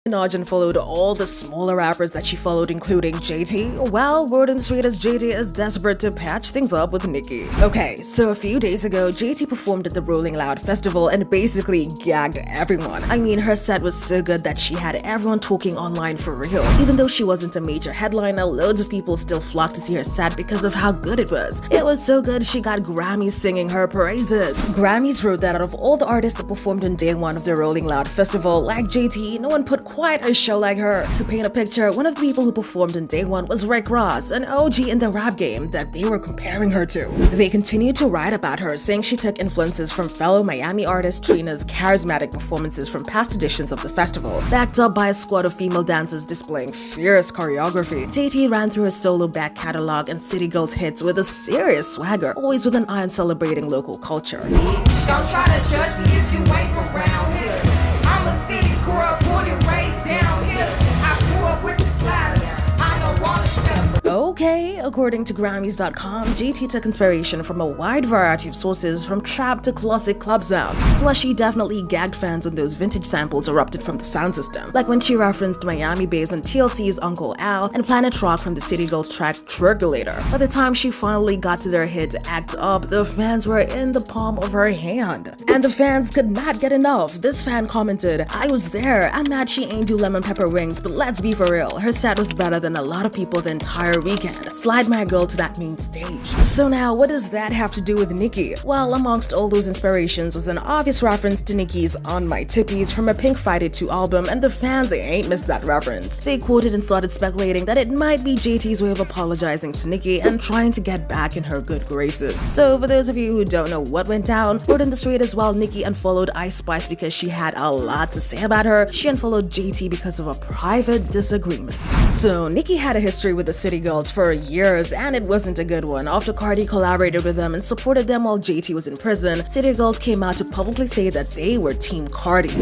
Minaj unfollowed all the smaller rappers that she followed, including JT. Well, word on the street is JT is desperate to patch things up with Nicki. Okay, so a few days ago, JT performed at the Rolling Loud festival and basically gagged everyone. I mean, her set was so good that she had everyone talking online for real. Even though she wasn't a major headliner, loads of people still flocked to see her set because of how good it was. It was so good she got Grammys singing her praises. Grammys wrote that out of all the artists that performed on day one of the Rolling Loud festival, like JT, no one put quite a show like her. To paint a picture, one of the people who performed on day one was Rick Ross, an OG in the rap game that they were comparing her to. They continued to write about her, saying she took influences from fellow Miami artist Trina's charismatic performances from past editions of the festival, backed up by a squad of female dancers displaying fierce choreography. JT ran through her solo back catalog and City Girls hits with a serious swagger, always with an eye on celebrating local culture. Don't try to judge me if you ain't from around here. I'm a city girl, born and raised down here. I grew up with the sliders. I know all the stuff. Okay, according to Grammys.com, JT took inspiration from a wide variety of sources, from trap to classic club sounds. Plus, she definitely gagged fans when those vintage samples erupted from the sound system, like when she referenced Miami Bass and TLC's Uncle Al and Planet Rock from the City Girls track Triggulator. By the time she finally got to their hit Act Up, the fans were in the palm of her hand. And the fans could not get enough. This fan commented, "I was there. I'm mad she ain't do lemon pepper wings, but let's be for real. Her set was better than a lot of people the entire weekend. Slide my girl to that main stage." So now, what does that have to do with Nicki? Well, amongst all those inspirations was an obvious reference to Nicki's On My Tippies from her Pink Friday 2 album, and the fans ain't missed that reference. They quoted and started speculating that it might be JT's way of apologizing to Nicki and trying to get back in her good graces. So for those of you who don't know what went down, word on the street as well, Nicki unfollowed Ice Spice because she had a lot to say about her. She unfollowed JT because of a private disagreement. So Nicki had a history with the City Girls for years, and it wasn't a good one. After Cardi collaborated with them and supported them while JT was in prison, City Girls came out to publicly say that they were Team Cardi.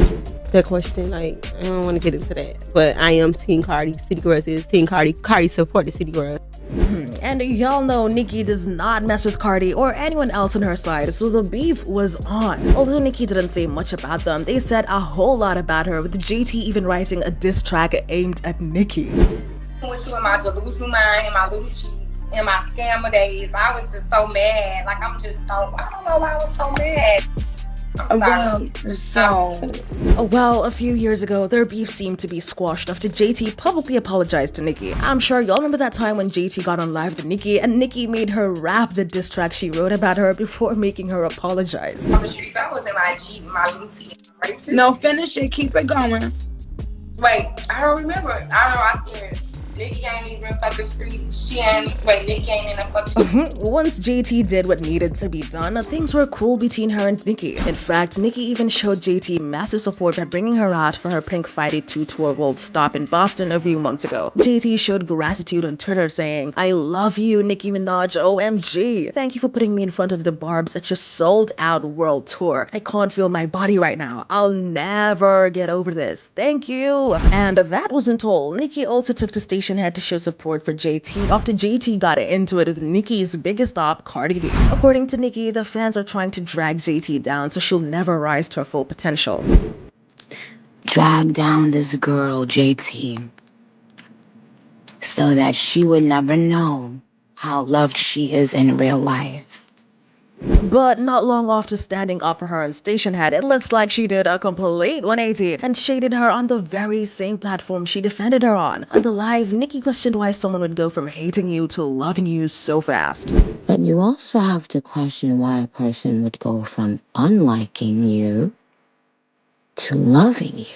That question, like, I don't want to get into that, but I am Team Cardi. City Girls is Team Cardi. Cardi support the City Girls. And y'all know Nicki does not mess with Cardi or anyone else on her side, so the beef was on. Although Nicki didn't say much about them, they said a whole lot about her, with JT even writing a diss track aimed at Nicki. With you in my delusional mind, in my little sheet, in my scammer days, I was just so mad. Like, I'm just so, I don't know why I was so mad. Well, a few years ago, their beef seemed to be squashed after JT publicly apologized to Nicki. I'm sure y'all remember that time when JT got on live with Nicki and Nicki made her rap the diss track she wrote about her before making her apologize. On the streets, I was in my Jeep, my little tee. No, finish it. Keep it going. Wait, I don't remember. I don't know. I said Nicki ain't even fucking street. Nicki ain't in the fucking Once JT did what needed to be done, things were cool between her and Nicki. In fact, Nicki even showed JT massive support by bringing her out for her Pink Friday 2 tour world stop in Boston a few months ago. JT showed gratitude on Twitter saying, "I love you, Nicki Minaj, OMG. Thank you for putting me in front of the Barbs at your sold out world tour. I can't feel my body right now. I'll never get over this. Thank you." And that wasn't all. Nicki also took to station head to show support for JT after JT got into it with Nicki's biggest op, Cardi B. According to Nicki, the fans are trying to drag JT down so she'll never rise to her full potential. Drag down this girl, JT, so that she would never know how loved she is in real life. But not long after standing up for her on station head, it looks like she did a complete 180 and shaded her on the very same platform she defended her on. On the live, Nicki questioned why someone would go from hating you to loving you so fast. But you also have to question why a person would go from unliking you to loving you.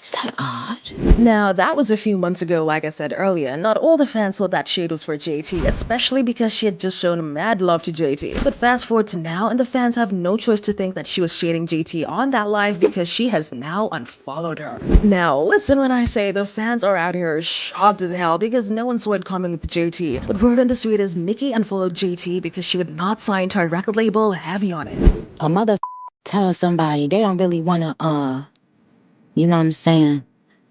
Is that odd? Now, that was a few months ago, like I said earlier. Not all the fans thought that shade was for JT, especially because she had just shown mad love to JT. But fast forward to now, and the fans have no choice to think that she was shading JT on that live because she has now unfollowed her. Now, listen when I say the fans are out here shocked as hell because no one saw it coming with JT. But word on the street is Nicki unfollowed JT because she would not sign to her record label Heavy on it. A mother tell somebody they don't really want to, you know what I'm saying,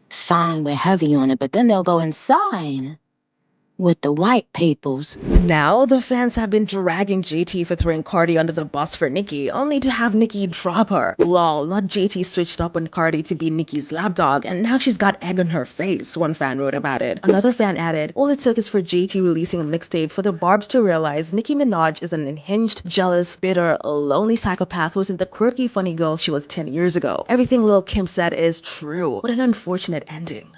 sign with Heavy on it, but then they'll go and sign with the white peoples. Now, the fans have been dragging JT for throwing Cardi under the bus for Nicki, only to have Nicki drop her. Lol, not JT switched up on Cardi to be Nicki's lapdog, and now she's got egg on her face, one fan wrote about it. Another fan added, all it took is for JT releasing a mixtape for the Barbs to realize Nicki Minaj is an unhinged, jealous, bitter, lonely psychopath who isn't the quirky, funny girl she was 10 years ago. Everything Lil Kim said is true. What an unfortunate ending.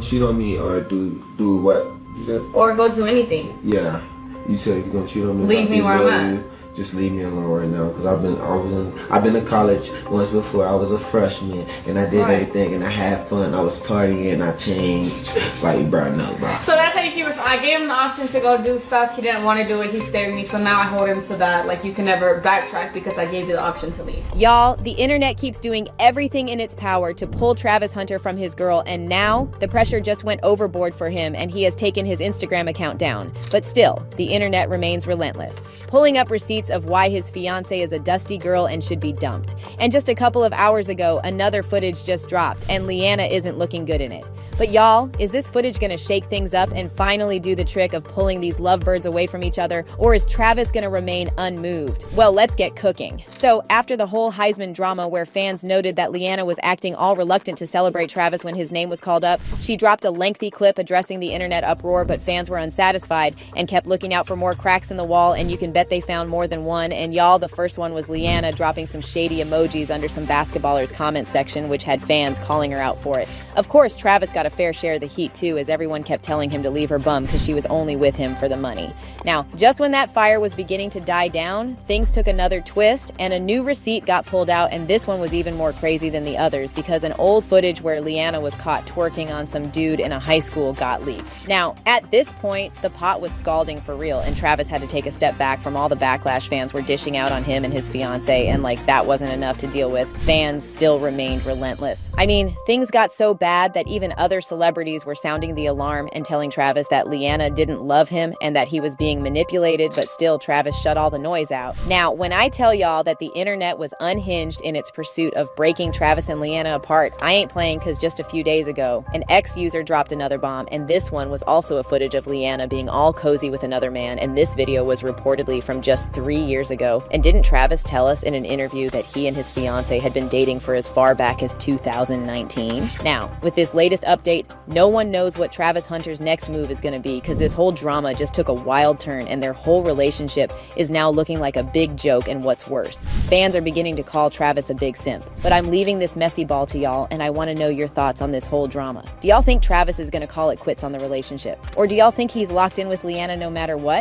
Cheat on me or do what? You said? Or go do anything. Yeah. You said you're gonna cheat on me. Leave me where I'm at. Just leave me alone right now, because I've been to college once before. I was a freshman and I did everything and I had fun. I was partying and I changed. Like, bro, no, bro. So that's how you keep it. I gave him the option to go do stuff. He didn't want to do it. He stayed with me. So now I hold him to that. Like, you can never backtrack because I gave you the option to leave. Y'all, the internet keeps doing everything in its power to pull Travis Hunter from his girl, and now the pressure just went overboard for him and he has taken his Instagram account down. But still, the internet remains relentless, pulling up receipts of why his fiancée is a dusty girl and should be dumped. And just a couple of hours ago, another footage just dropped, and Leanna isn't looking good in it. But y'all, is this footage gonna shake things up and finally do the trick of pulling these lovebirds away from each other, or is Travis gonna remain unmoved? Well, let's get cooking. So, after the whole Heisman drama where fans noted that Leanna was acting all reluctant to celebrate Travis when his name was called up, she dropped a lengthy clip addressing the internet uproar, but fans were unsatisfied and kept looking out for more cracks in the wall, and you can bet they found more than one. And y'all, the first one was Leanna dropping some shady emojis under some basketballers' comment section, which had fans calling her out for it. Of course, Travis got a fair share of the heat too, as everyone kept telling him to leave her bum because she was only with him for the money. Now, just when that fire was beginning to die down, things took another twist and a new receipt got pulled out, and this one was even more crazy than the others because an old footage where Leanna was caught twerking on some dude in a high school got leaked. Now, at this point, the pot was scalding for real, and Travis had to take a step back from all the backlash fans were dishing out on him and his fiancée, and like that wasn't enough to deal with. Fans still remained relentless. I mean, things got so bad that even other celebrities were sounding the alarm and telling Travis that Leanna didn't love him and that he was being manipulated, but still Travis shut all the noise out. Now, when I tell y'all that the internet was unhinged in its pursuit of breaking Travis and Leanna apart, I ain't playing, because just a few days ago, an ex-user dropped another bomb, and this one was also a footage of Leanna being all cozy with another man, and this video was reportedly from just 3 years ago. And didn't Travis tell us in an interview that he and his fiancée had been dating for as far back as 2019? Now, with this latest update, no one knows what Travis Hunter's next move is going to be, because this whole drama just took a wild turn and their whole relationship is now looking like a big joke, and what's worse, fans are beginning to call Travis a big simp. But I'm leaving this messy ball to y'all, and I want to know your thoughts on this whole drama. Do y'all think Travis is going to call it quits on the relationship? Or do y'all think he's locked in with Leanna no matter what?